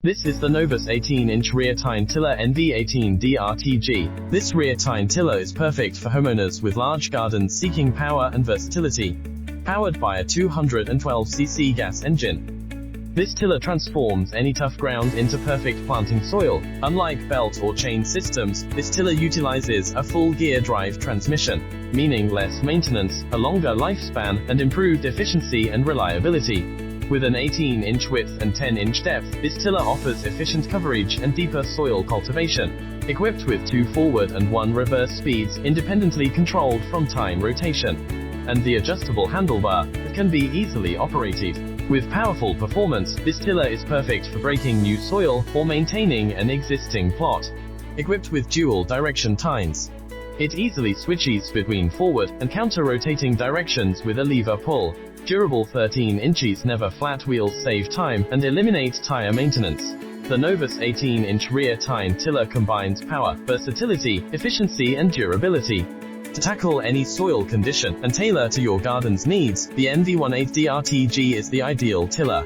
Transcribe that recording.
This is the NOVUS 18-inch rear tine tiller NV18DRTG. This rear tine tiller is perfect for homeowners with large gardens seeking power and versatility. Powered by a 212cc gas engine. This tiller transforms any tough ground into perfect planting soil. Unlike belt or chain systems, this tiller utilizes a full gear drive transmission, meaning less maintenance, a longer lifespan, and improved efficiency and reliability. With an 18-inch width and 10-inch depth, this tiller offers efficient coverage and deeper soil cultivation. Equipped with 2 forward and 1 reverse speeds, independently controlled from time rotation, and the adjustable handlebar that can be easily operated. With powerful performance, this tiller is perfect for breaking new soil or maintaining an existing plot. Equipped with dual direction tines, it easily switches between forward and counter-rotating directions with a lever pull. Durable 13 inches never flat wheels save time and eliminate tire maintenance. The NOVUS 18-inch rear tine tiller combines power, versatility, efficiency and durability to tackle any soil condition and tailor to your garden's needs. The NV18DRTG is the ideal tiller.